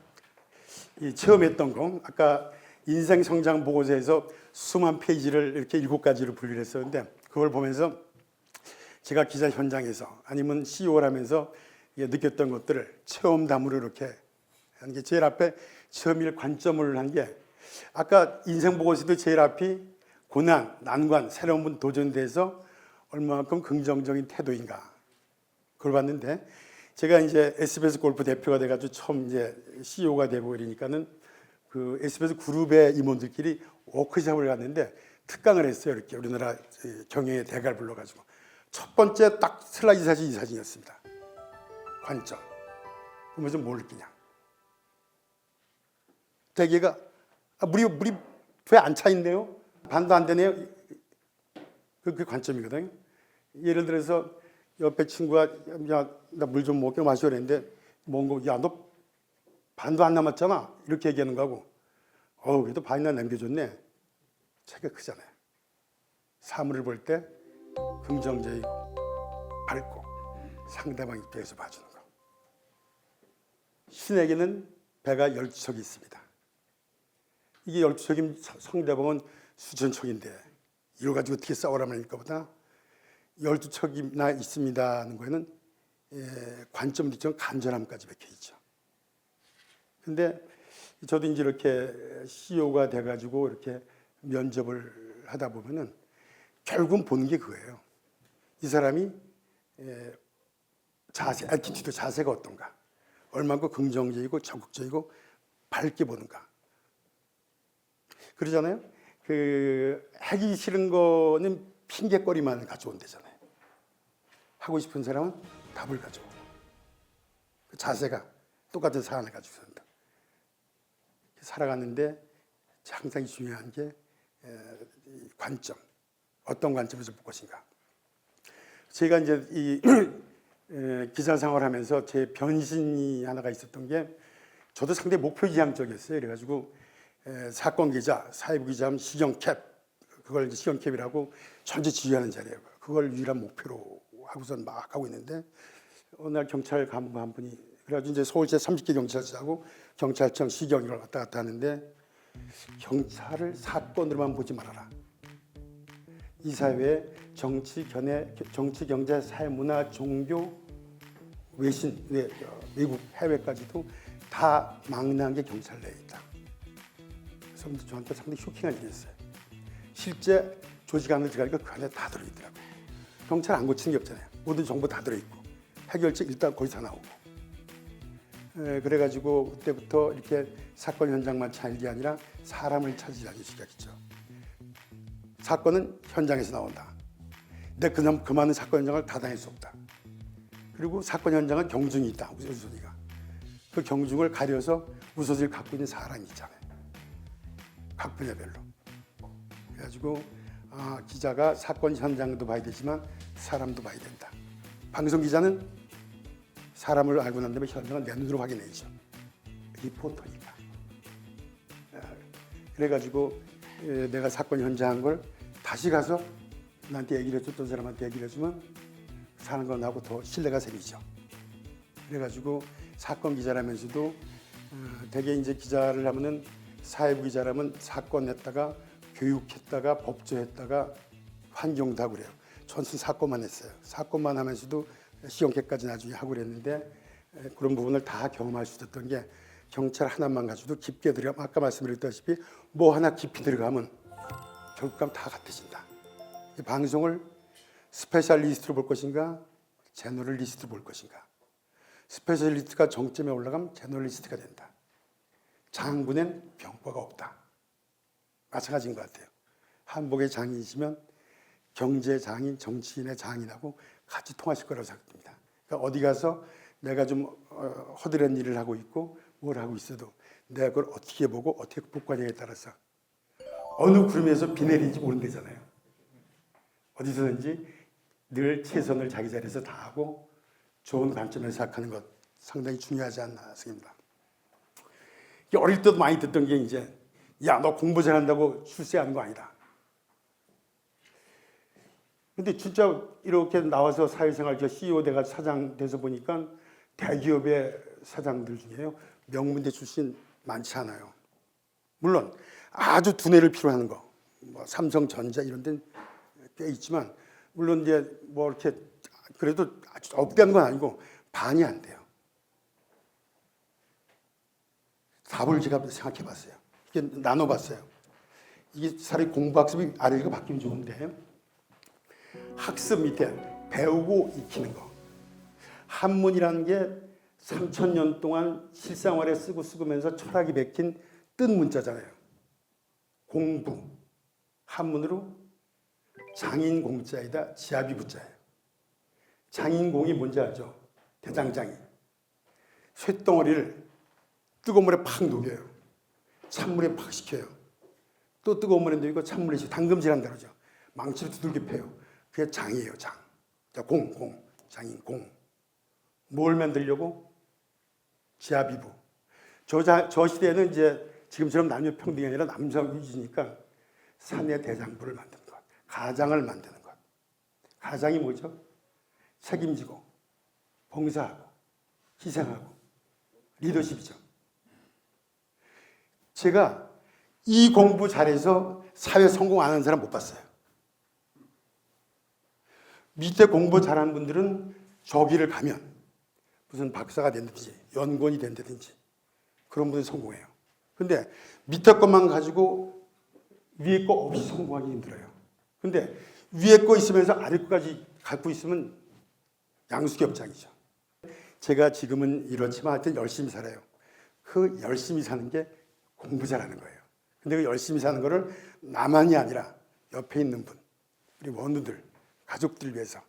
체험했던 거, 아까 인생 성장 보고서에서 수만 페이지를 이렇게 7가지로 분류를 했었는데, 그걸 보면서 제가 기자 현장에서 아니면 CEO를 하면서 느꼈던 것들을 체험담으로 이렇게 하는 게 제일 앞에 체험일 관점을 한 게 아까 인생 보고서도 제일 앞이 고난, 난관, 새로운 도전대에서 얼마만큼 긍정적인 태도인가 그걸 봤는데 제가 이제 SBS 골프 대표가 돼가지고 처음 이제 CEO가 되고 이러니까는 그 SBS 그룹의 임원들끼리 워크숍을 갔는데 특강을 했어요. 이렇게 우리나라 경영의 대가를 불러가지고 첫 번째 딱 슬라이드 사진 이 사진이었습니다. 관점. 그러면서 뭘 느끼냐? 대개가 물이 왜 안 차 있네요? 반도 안 되네요? 그게 관점이거든요. 예를 들어서 옆에 친구가 야, 나 물 좀 먹게 마시려 했는데 뭔가 야, 너 반도 안 남았잖아. 이렇게 얘기하는 거하고 그래도 반이나 남겨줬네. 차이가 크잖아요. 사물을 볼 때 긍정적이고 밝고 상대방 입장에서 봐주는 거. 신에게는 배가 12척이 있습니다. 이게 12척이면 상대방은 수천 척인데 이걸 가지고 어떻게 싸우라는 것보다 12척이나 있습니다 하는 거에는 관점도 있지만 간절함까지 박혀 있죠. 근데 저도 이제 이렇게 CEO가 돼가지고 이렇게 면접을 하다 보면은 결국은 보는 게 그거예요. 이 사람이 자세, 애티튜드 자세가 어떤가, 얼마나 긍정적이고 적극적이고 밝게 보는가. 그러잖아요. 하기 싫은 거는 핑계거리만 가져온대잖아요. 하고 싶은 사람은 답을 가져오고. 그 자세가 똑같은 사안을 가지고 산다. 살아가는데 항상 중요한 게 관점. 어떤 관점에서 볼 것인가. 제가 이제 이 기자 생활하면서 제 변신이 하나가 있었던 게, 저도 상당히 목표지향적이었어요. 그래가지고 사건 기자, 사회부 기자하면 시경캡, 그걸 이제 시경캡이라고 전체 지휘하는 자리예요. 그걸 유일한 목표로 하고선 막 하고 있는데, 어느 날 경찰 간부 한 분이, 그래가지고 이제 서울시 30개 경찰서하고 경찰청 시경을 왔다 갔다 하는데, 경찰을 사건으로만 보지 말아라. 이 사회에 정치, 경제, 사회, 문화, 종교, 외신, 외국, 해외까지도 다 망라한 게 경찰 내에 있다. 그래서 저한테 상당히 쇼킹한 일이었어요. 실제 조직 안을 들어가니까 그 안에 다 들어있더라고요. 경찰 안 고치는 게 없잖아요. 모든 정보 다 들어있고, 해결책 일단 거기서 나오고. 그래가지고 그때부터 이렇게 사건 현장만 찾는 게 아니라 사람을 찾으려기 시작했죠. 사건은 현장에서 나온다. 근데 그 많은 사건 현장을 다 다닐 수 없다. 그리고 사건 현장은 경중이 있다. 우선순위가. 그 경중을 가려서 우선순위를 갖고 있는 사람이 있잖아요. 각 분야별로. 그래가지고 기자가 사건 현장도 봐야 되지만 사람도 봐야 된다. 방송 기자는 사람을 알고 난 다음에 현장을 내 눈으로 확인해야죠. 리포터니까. 그래가지고 내가 사건 현장한 걸 다시 가서 나한테 얘기를 해줬던 사람한테 얘기를 해주면 사는 건 나하고 더 신뢰가 생기죠. 그래가지고 사건 기자라면서도 대개 이제 기자를 하면은, 사회부 기자라면 사건 냈다가 교육했다가 법조했다가 환경도 하고 그래요. 저는 사건만 했어요. 사건만 하면서도 시험캐까지 나중에 하고 그랬는데, 그런 부분을 다 경험할 수 있었던 게, 경찰 하나만 가지고도 깊게 들어가면, 아까 말씀드렸다시피 뭐 하나 깊이 들어가면 결국감 다 같아진다. 이 방송을 스페셜리스트로 볼 것인가, 제너럴리스트로 볼 것인가. 스페셜리스트가 정점에 올라가면 제너럴리스트가 된다. 장군엔 병과가 없다. 마찬가지인 것 같아요. 한복의 장인이시면 경제 장인, 정치인의 장인하고 같이 통하실 거라고 생각됩니다. 그러니까 어디 가서 내가 좀 허드렛 일을 하고 있고 뭘 하고 있어도 내가 그걸 어떻게 보고 어떻게 극복하냐에 따라서 어느 구름에서 비 내리는지 모른다잖아요. 어디서든지 늘 최선을 자기 자리에서 다하고 좋은 관점에서 생각하는 것 상당히 중요하지 않나 생각합니다. 어릴 때도 많이 듣던 게 이제, 야, 너 공부 잘한다고 출세하는 거 아니다. 근데 진짜 이렇게 나와서 사회생활, 저 CEO 돼가 사장 돼서 보니까 대기업의 사장들 중에요, 명문대 출신 많지 않아요. 물론 아주 두뇌를 필요로 하는 거, 뭐 삼성전자 이런 데는 꽤 있지만, 물론 이제 뭐 이렇게 그래도 아주 억대한 건 아니고 반이 안 돼요. 답을 제가 생각해 봤어요. 이게 나눠봤어요. 이게 사람이 공부 학습이 아래가 바뀌면 좋은데, 학습 밑에 배우고 익히는 거. 한문이라는 게 3000년 동안 실생활에 쓰면서 철학이 박힌 뜬 문자잖아요. 공부. 한문으로 장인공자이다, 지아비부자예요. 장인공이 뭔지 알죠? 대장장이. 쇳덩어리를 뜨거운 물에 팍 녹여요. 찬물에 팍 식혀요. 또 뜨거운 물에 녹이고 찬물에 식혀. 담금질한다 그러죠. 망치로 두들겨 패요. 그게 장이에요, 장. 자, 장인, 공. 뭘 만들려고? 지아비부. 저 시대에는 이제 지금처럼 남녀 평등이 아니라 남성 위주니까 사내 대장부를 만드는 것, 가장을 만드는 것. 가장이 뭐죠? 책임지고, 봉사하고, 희생하고, 리더십이죠. 제가 이 공부 잘해서 사회 성공 안 하는 사람 못 봤어요. 밑에 공부 잘하는 분들은 저기를 가면 무슨 박사가 된다든지 연구원이 된다든지 그런 분이 성공해요. 근데 밑에 것만 가지고 위에 거 없이 성공하기 힘들어요. 근데 위에 거 있으면서 아래 거까지 갖고 있으면 양수겹장이죠. 제가 지금은 이렇지만 하여튼 열심히 살아요. 그 열심히 사는 게 공부 잘하는 거예요. 근데 그 열심히 사는 거를 나만이 아니라 옆에 있는 분, 우리 원우들, 가족들 위해서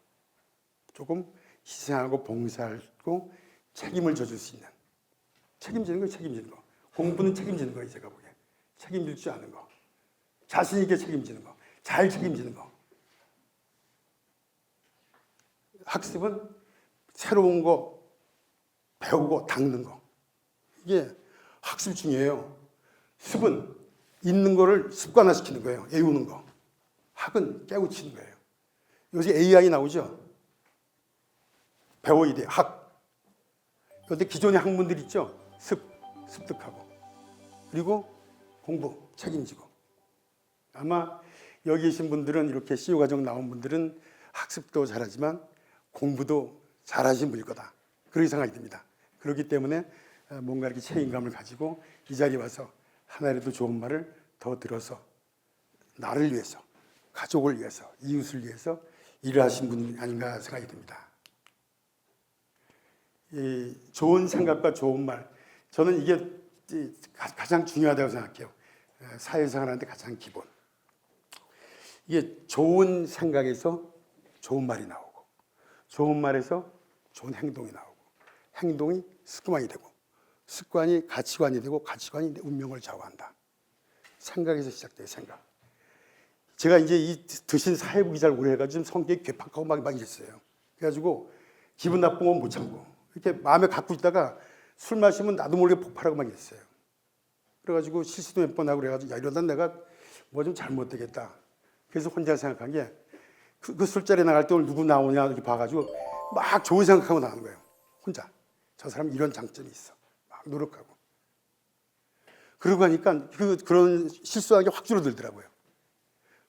조금 희생하고 봉사하고 책임을 져줄 수 있는, 책임지는 거예요. 책임지는 거. 공부는 책임지는 거예요. 제가 보기에 책임질 줄 아는 거, 자신 있게 책임지는 거, 잘 책임지는 거. 학습은 새로운 거 배우고 닦는 거. 이게 학습 중이에요. 습은 있는 거를 습관화시키는 거예요. 외우는 거. 학은 깨우치는 거예요. 요새 AI 나오죠? 배워야 돼요. 학. 근데 기존의 학문들 있죠? 습득하고. 그리고 공부, 책임지고. 아마 여기 계신 분들은 이렇게 CEO 과정 나온 분들은 학습도 잘하지만 공부도 잘하신 분일 거다. 그렇게 생각이 듭니다. 그렇기 때문에 뭔가 이렇게 책임감을 가지고 이 자리에 와서 하나라도 좋은 말을 더 들어서 나를 위해서, 가족을 위해서, 이웃을 위해서 일을 하신 분 아닌가 생각이 듭니다. 이 좋은 생각과 좋은 말, 저는 이게 가장 중요하다고 생각해요. 사회생활하는데 가장 기본. 이게 좋은 생각에서 좋은 말이 나오고, 좋은 말에서 좋은 행동이 나오고, 행동이 습관이 되고, 습관이 가치관이 되고, 가치관이 내 운명을 좌우한다. 생각에서 시작돼요. 생각. 제가 이제 이 드신 사회부 기자를 오래 해가지고 성격이 괴팍하고 막 이랬어요. 그래가지고 기분 나쁜 건 못 참고 이렇게 마음에 갖고 있다가 술 마시면 나도 모르게 폭발하고 막 이랬어요. 그래가지고 실수도 몇 번 하고 그래가지고 야 이러다 내가 뭐 좀 잘못되겠다. 그래서 혼자 생각한 게 그 술자리에 나갈 때 오늘 누구 나오냐 이렇게 봐가지고 막 좋은 생각하고 나가는 거예요. 혼자. 저 사람 이런 장점이 있어. 막 노력하고. 그러고 하니까 그런 실수하는 게 확 줄어들더라고요.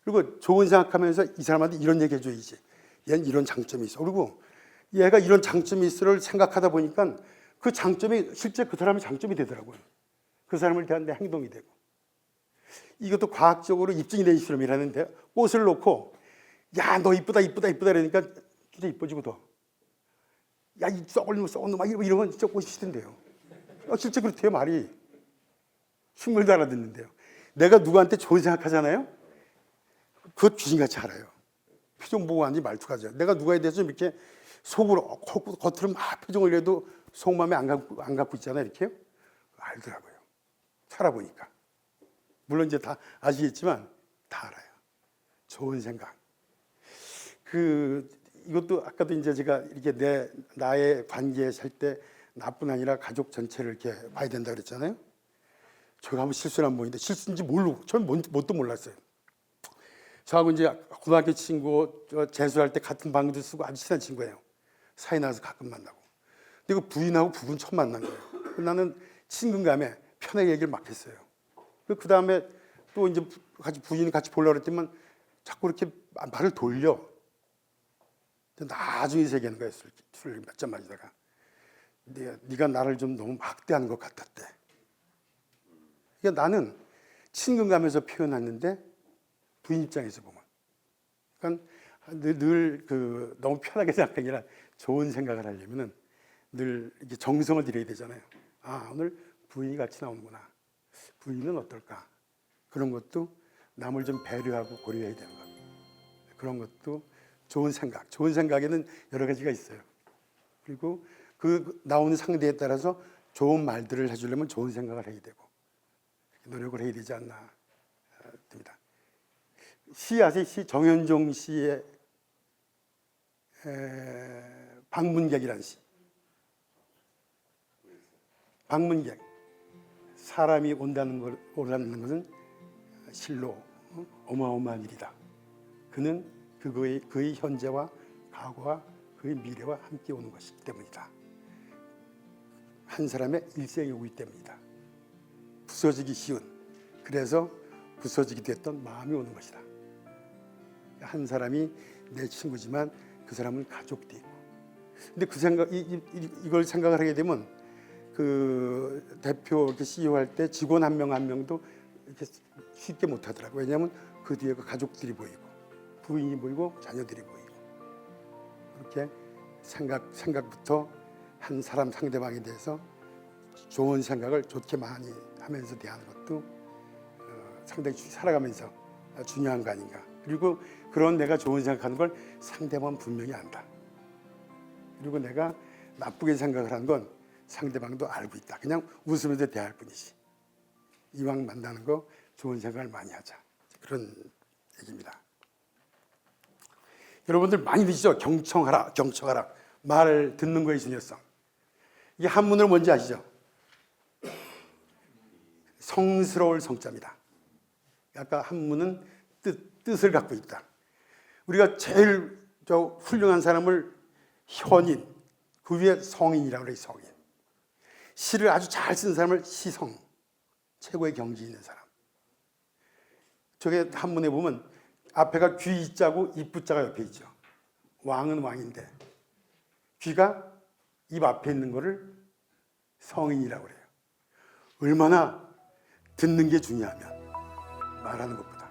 그리고 좋은 생각하면서 이 사람한테 이런 얘기 해줘야지. 얘는 이런 장점이 있어. 그리고 얘가 이런 장점이 있어를 생각하다 보니까 그 장점이 실제 그 사람의 장점이 되더라고요. 그 사람을 대한 내 행동이 되고. 이것도 과학적으로 입증이 된 실험이라는데 꽃을 놓고 야, 너 이쁘다 그러니까 진짜 이뻐지고 더. 야, 이 썩을 놈아 이러면 진짜 꽃이 시든데요. 실제 그렇대요, 말이. 식물도 알아듣는데요. 내가 누구한테 좋은 생각하잖아요. 그것 귀신같이 알아요. 표정 보고 하는지 말투가 죠. 내가 누구에 대해서 이렇게 속으로 겉으로 막 표정을 해도 속마음에 안 갖고 있잖아요. 이렇게 알더라고요. 살아보니까. 물론 이제 다 아시겠지만 다 알아요. 좋은 생각. 이것도 아까도 이제 제가 이렇게 나의 관계에 살 때 나뿐 아니라 가족 전체를 이렇게 봐야 된다 그랬잖아요. 제가 한번 실수를 한 번인데 실수인지 모르고 저는 뭣도 몰랐어요. 저하고 이제 고등학교 친구 재수할 때 같은 방도 쓰고 아주 친한 친구예요. 사이 나서 가끔 만나고. 근데 그 부인하고 부부는 처음 만난 거예요. 나는 친근감에 편하게 얘기를 막 했어요. 그 다음에 또 이제 부인이 같이 보려고 했더니 자꾸 이렇게 말을 돌려. 나중에 얘기하는 거예요. 술 몇 잔 마시다가 네가 나를 좀 너무 막대하는 것 같았대. 그러니까 나는 친근감에서 표현했는데 부인 입장에서 보면 그러니까 늘 너무 편하게 생각하는 게 아니라 좋은 생각을 하려면은 늘 이렇게 정성을 들여야 되잖아요. 아, 오늘 부인이 같이 나오는구나. 부인은 어떨까? 그런 것도 남을 좀 배려하고 고려해야 되는 것. 그런 것도 좋은 생각에는 여러 가지가 있어요. 그리고 그 나오는 상대에 따라서 좋은 말들을 해주려면 좋은 생각을 해야 되고 노력을 해야 되지 않나 듭니다. 시 아세요? 시 정현종 씨의 방문객이라는 시. 방문객. 사람이 온다는 것은 실로 어마어마한 일이다. 그는 그의 현재와 과거와 그의 미래와 함께 오는 것이기 때문이다. 한 사람의 일생이 오기 때문이다. 부서지기 쉬운, 그래서 부서지기도 했던 마음이 오는 것이다. 한 사람이 내 친구지만 그 사람은 가족도 있고 근데 그 생각 이걸 생각을 하게 되면 그 대표 이렇게 CEO 할 때 직원 한 명 한 명도 이렇게 쉽게 못 하더라고요. 왜냐하면 그 뒤에 그 가족들이 보이고 부인이 보이고 자녀들이 보이고 이렇게 생각부터 한 사람 상대방에 대해서 좋은 생각을 좋게 많이 하면서 대하는 것도 상당히 살아가면서 중요한 거 아닌가. 그리고 그런 내가 좋은 생각하는 걸 상대방은 분명히 안다. 그리고 내가 나쁘게 생각을 한 건 상대방도 알고 있다. 그냥 웃으면서 대할 뿐이지. 이왕 만나는 거 좋은 생각을 많이 하자. 그런 얘기입니다. 여러분들 많이 드시죠? 경청하라, 경청하라. 말 듣는 거의 중요성. 이게 한문으로 뭔지 아시죠? 성스러울 성자입니다. 아까 한문은 뜻을 갖고 있다. 우리가 제일 훌륭한 사람을 현인, 그 위에 성인이라고 그래요. 성인. 시를 아주 잘 쓴 사람을 시성, 최고의 경지 있는 사람. 저게 한문에 보면 앞에가 귀자고 입부자가 옆에 있죠. 왕은 왕인데 귀가 입 앞에 있는 거를 성인이라고 그래요. 얼마나 듣는 게 중요하면 말하는 것보다.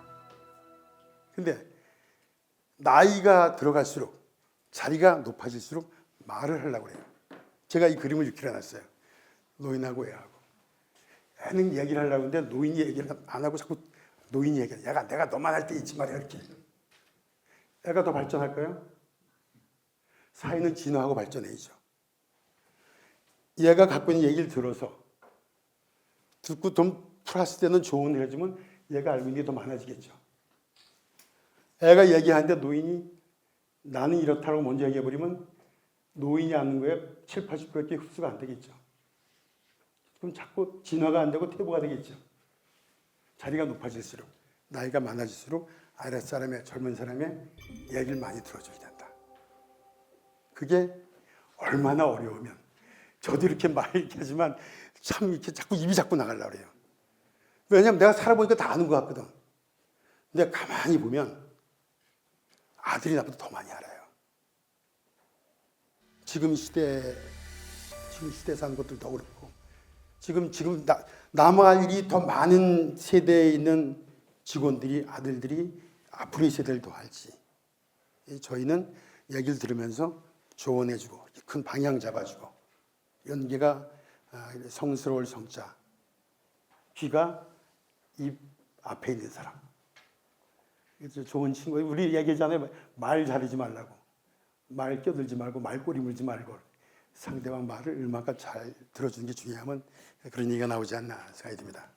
근데 나이가 들어갈수록 자리가 높아질수록 말을 하려고 그래요. 제가 이 그림을 이렇게 그려놨어요. 노인하고 애하고. 애는 얘기를 하려고 하는데 노인이 얘기를 안 하고 자꾸 노인이 얘기해. 얘가 내가 너만 할 때 잊지 말이야 이렇게. 애가 더 발전할까요? 사회는 진화하고 발전해야죠. 얘가 갖고 있는 얘기를 들어서 듣고 좀 플러스 되는 조언을 해주면 얘가 알고 있는 게 더 많아지겠죠. 애가 얘기하는데 노인이 나는 이렇다고 먼저 얘기해버리면 노인이 아는 거에 7, 80%의 흡수가 안 되겠죠. 그럼 자꾸 진화가 안 되고 퇴보가 되겠죠. 자리가 높아질수록 나이가 많아질수록 아랫사람의 젊은 사람의 얘기를 많이 들어줘야 된다. 그게 얼마나 어려우면 저도 이렇게 말 이렇게 하지만 참 이렇게 자꾸 입이 자꾸 나가려고 그래요. 왜냐하면 내가 살아보니까 다 아는 것 같거든. 근데 가만히 보면 아들이 나보다 더 많이 알아요. 지금 시대에 사는 것들도 그렇고 지금 남아갈 일이 더 많은 세대에 있는 직원들이 아들들이 앞으로의 세대를 더 알지. 저희는 얘기를 들으면서 조언해주고 큰 방향 잡아주고 연계가 성스러울 성자, 귀가 입 앞에 있는 사람. 좋은 친구. 우리 얘기잖아요. 말 자르지 말라고. 말 껴들지 말고 말꼬리 물지 말고 상대방 말을 얼마나 잘 들어주는 게 중요하면 그런 얘기가 나오지 않나 생각이 듭니다.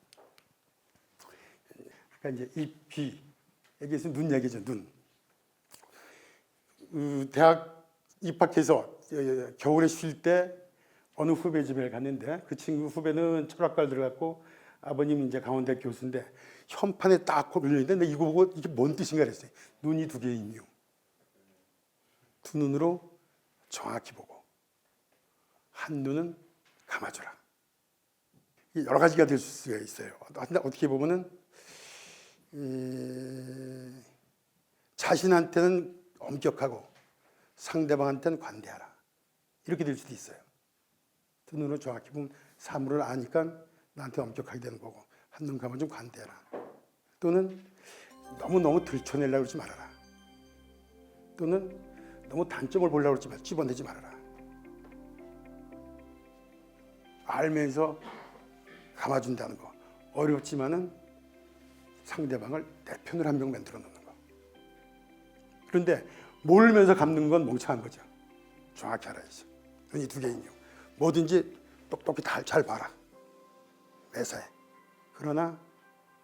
그러니까 이제 입, 귀 얘기해서 눈 얘기죠. 눈. 대학 입학해서 겨울에 쉴 때 어느 후배 집에 갔는데 그 친구 후배는 철학과를 들어갔고 아버님은 이제 강원대 교수인데 현판에 딱 걸려있는데 이거 보고 이게 뭔 뜻인가 그랬어요. 눈이 두 개 있네요. 두 눈으로 정확히 보고 한 눈은 감아줘라. 여러 가지가 될 수가 있어요. 어떻게 보면은 자신한테는 엄격하고 상대방한테는 관대하라. 이렇게 될 수도 있어요. 두 눈으로 정확히 보면 사물을 아니까 나한테 엄격하게 되는 거고 한눈 감으면 좀 관대하라. 또는 너무 들춰내려고 그러지 말아라. 또는 너무 단점을 보려고 그러지 말아라. 집어내지 말아라. 알면서 감아준다는 거 어렵지만은 상대방을 내 편을 한 명 만들어 놓는 거. 그런데 모르면서 감는 건 멍청한 거죠. 정확히 알아야죠. 눈이 두 개인요. 뭐든지 똑똑히 잘 봐라. 매사에. 그러나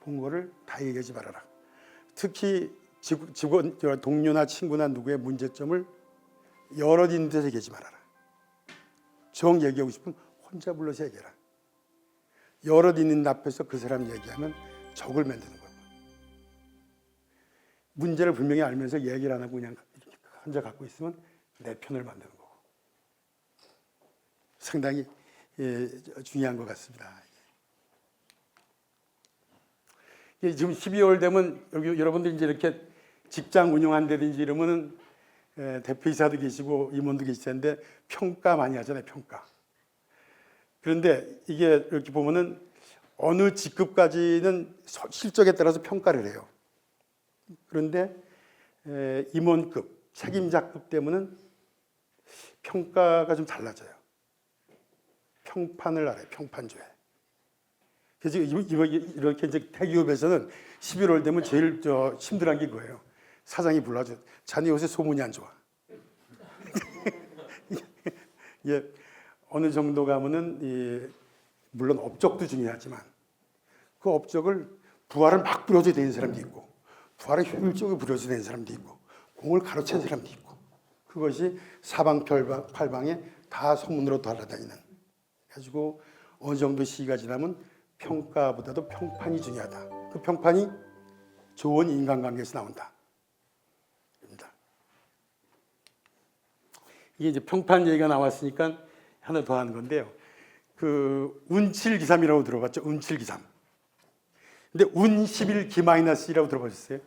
본 거를 다 얘기하지 말아라. 특히 직원, 동료나 친구나 누구의 문제점을 여럿 있는 데서 얘기하지 말아라. 정 얘기하고 싶으면 혼자 불러서 얘기해라. 여럿 있는 앞에서 그 사람 얘기하면 적을 만드는 거고. 문제를 분명히 알면서 얘기를 안 하고 그냥 혼자 갖고 있으면 내 편을 만드는 거고. 상당히 중요한 것 같습니다. 지금 12월 되면 여러분들 이제 이렇게 직장 운영한다든지 이러면은 대표이사도 계시고 임원도 계실 텐데 평가 많이 하잖아요, 평가. 그런데 이게 이렇게 보면은 어느 직급까지는 실적에 따라서 평가를 해요. 그런데 임원급, 책임자급 때문은 평가가 좀 달라져요. 평판을 알아요, 평판조회. 그래서 이렇게 이제 대기업에서는 11월 되면 제일 힘들한 게 그거예요. 사장이 불러줘. 자네 요새 소문이 안 좋아. 예, 어느 정도 가면은 물론 업적도 중요하지만 그 업적을 부하를 막 부려줘야 되는 사람도 있고 부하를 효율적으로 부려줘야 되는 사람도 있고 공을 가로챈 사람도 있고 그것이 사방팔방에 다 소문으로 돌아다니는. 가지고 어느 정도 시기가 지나면 평가보다도 평판이 중요하다. 그 평판이 좋은 인간관계에서 나온다. 이게 이제 평판 얘기가 나왔으니까 하나 더 하는 건데요. 그 운칠기삼이라고 들어봤죠? 운칠기삼. 근데 운11 기-1이라고 들어보셨어요?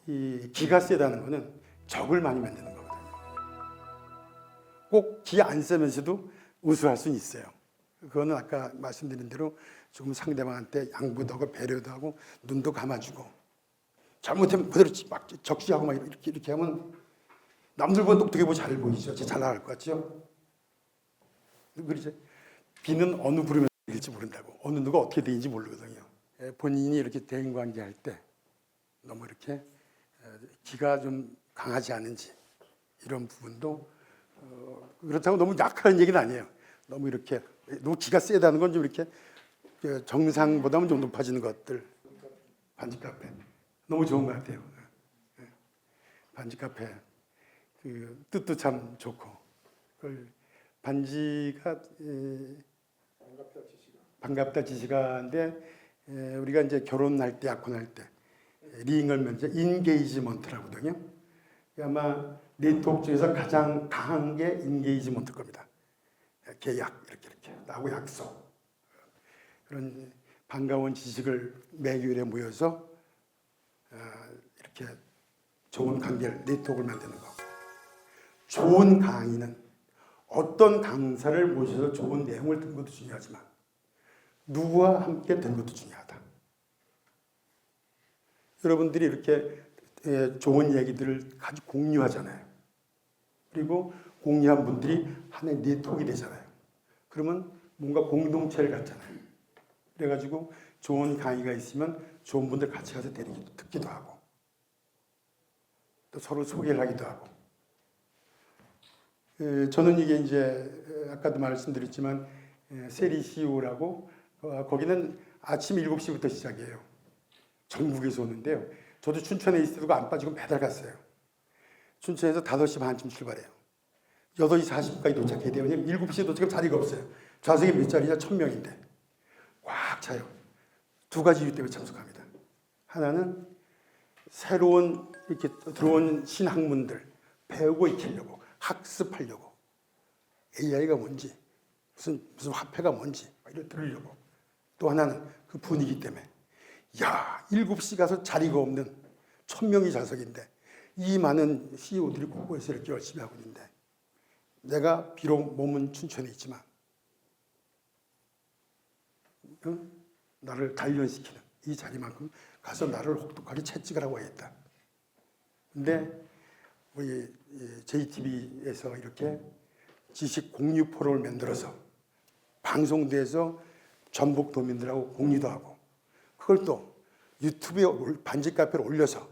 이 기가 세다는 거는 적을 많이 만드는 거거든요. 꼭 기 안 세면서도 우수할 수는 있어요. 그거는 아까 말씀드린 대로 조금 상대방한테 양보도 하고 배려도 하고 눈도 감아주고 잘못하면 그대로 막 적시하고 막 이렇게 하면 남들보다 똑똑해 보고 잘 보이죠. 잘 나갈 것 같죠? 그러죠. 비는 어느 부름에 될지 모른다고. 어느 누가 어떻게 되는지 모르거든요. 본인이 이렇게 대인관계할 때 너무 이렇게 기가 좀 강하지 않은지 이런 부분도 그렇다고 너무 약한 얘기는 아니에요. 너무 이렇게 너무 기가 세다는 건 좀 이렇게 정상보다는 좀 높아지는 것들. 반지 카페 너무 좋은 것 같아요. 반지 카페 그 뜻도 참 좋고 그걸 반지가 반갑다 지시가인데 우리가 이제 결혼할 때 약혼할 때 링을 면제 인게이지먼트라고 하거든요. 아마 네트워크 중에서 가장 강한 게 인게이지먼트 겁니다. 계약 이렇게 나하고 약속 그런 반가운 지식을 매주일에 모여서 이렇게 좋은 관계를 네트워크를 만드는 거. 좋은 강의는 어떤 강사를 모셔서 좋은 내용을 듣는 것도 중요하지만 누구와 함께 듣는 것도 중요하다. 여러분들이 이렇게 좋은 얘기들을 같이 공유하잖아요. 그리고 공유한 분들이 하나의 네트워크가 되잖아요. 그러면 뭔가 공동체를 갖잖아요. 그래가지고 좋은 강의가 있으면 좋은 분들 같이 가서 듣기도 하고 또 서로 소개를 하기도 하고 저는 이게 이제 아까도 말씀드렸지만 세리 CEO라고 거기는 아침 7시부터 시작이에요. 전국에서 오는데요. 저도 춘천에 있을 때도 안 빠지고 매달 갔어요. 춘천에서 5시 반쯤 출발해요. 8시 40분까지 도착해야 돼요. 왜냐면 7시에 도착하면 자리가 없어요. 좌석이 몇 자리냐? 1000명인데 꽉 차요. 두 가지 이유 때문에 참석합니다. 하나는 새로운 이렇게 들어온 신학문들 배우고 익히려고 학습하려고 AI가 뭔지 무슨 화폐가 뭔지 이걸 들으려고 또 하나는 그 분위기 때문에 7시 가서 자리가 없는 1000명이 좌석인데 이 많은 CEO들이 곳곳에서 이렇게 열심히 하고 있는데 내가 비록 몸은 춘천에 있지만 나를 단련시키는 이 자리만큼 가서 나를 혹독하게 채찍을 하고 와야겠다. 근데 우리 JTBC에서 이렇게 지식 공유 포럼을 만들어서 방송대에서 전북 도민들하고 공유도 하고 그걸 또 유튜브에 반지 카페를 올려서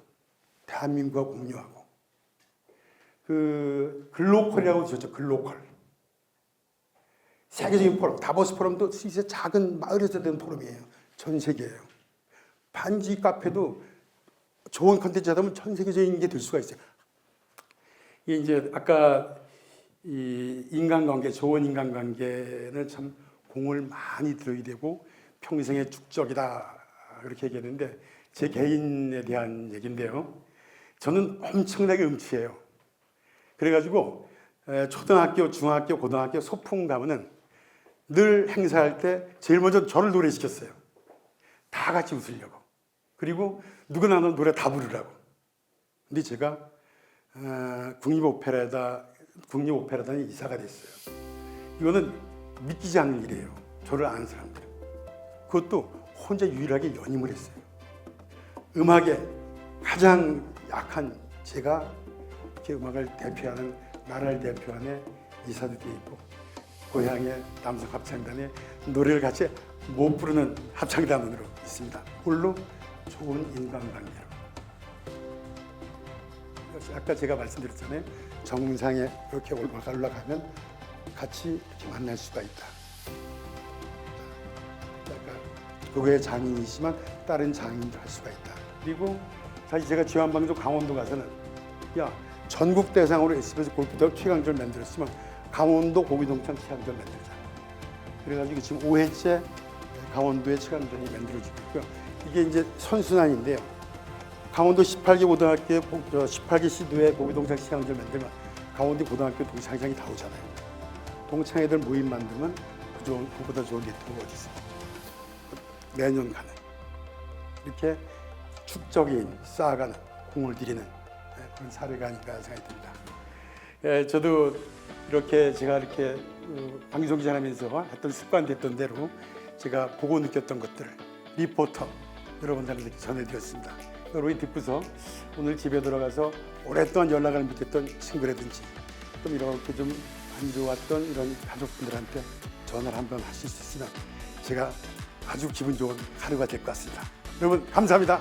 대한민국과 공유하고 그 글로컬이라고 지었죠. 글로컬 세계적인 포럼 다보스 포럼도 스위스의 작은 마을에서 되는 포럼이에요. 전 세계예요. 반지 카페도 좋은 컨텐츠 하다 보면 전 세계적인 게 될 수가 있어요. 이게 이제 아까 이 인간관계, 좋은 인간관계는 참 공을 많이 들여야 되고 평생의 축적이다 그렇게 얘기했는데 제 개인에 대한 얘기인데요. 저는 엄청나게 음치예요. 그래가지고 초등학교, 중학교, 고등학교 소풍 가면은 늘 행사할 때 제일 먼저 저를 노래시켰어요. 다 같이 웃으려고. 그리고 누구나 노래 다 부르라고. 근데 제가 국립오페라단에 이사가 됐어요. 이거는 믿기지 않는 일이에요. 저를 아는 사람들. 그것도 혼자 유일하게 연임을 했어요. 음악에 가장 약한 제가 이렇게 음악을 대표하는, 나라를 대표하는 이사도 돼 있고, 고향의 남성 합창단에 노래를 같이 못 부르는 합창단으로 있습니다. 홀로 좋은 인간관계로. 아까 제가 말씀드렸잖아요. 정상에 이렇게 올라가면 같이 이렇게 만날 수가 있다. 교회 장인이지만 다른 장인도 할 수가 있다. 그리고 사실 제가 지원방송 강원도 가서는 야, 전국 대상으로 SBS 골프대학 최강자를 만들었으면 강원도 고기동창 최강자를 만들자. 그래가지고 지금 5회째 강원도의 최강전이 만들어지고 있고요. 이게 이제 선순환인데요. 강원도 18개 고등학교의 18개 시도의 고기동창 최강자를 만들면 강원도 고등학교 동창장이 다 오잖아요. 동창회들 모임 만들면 그보다 좋은 네트워크가 어디 있어요. 매년간은 이렇게 축적인 쌓아가는 공을 들이는 그런 사례가 아닌가 생각이 듭니다. 저도 제가 이렇게 방송 진행하면서 했던 습관됐던 대로 제가 보고 느꼈던 것들을 리포터 여러분들한테 전해드렸습니다. 여러분이 듣고서 오늘 집에 들어가서 오랫동안 연락을 못했던 친구라든지 좀 이렇게 좀 안 좋았던 이런 가족분들한테 전화를 한번 하실 수 있으면 제가 아주 기분 좋은 하루가 될 것 같습니다. 여러분 감사합니다.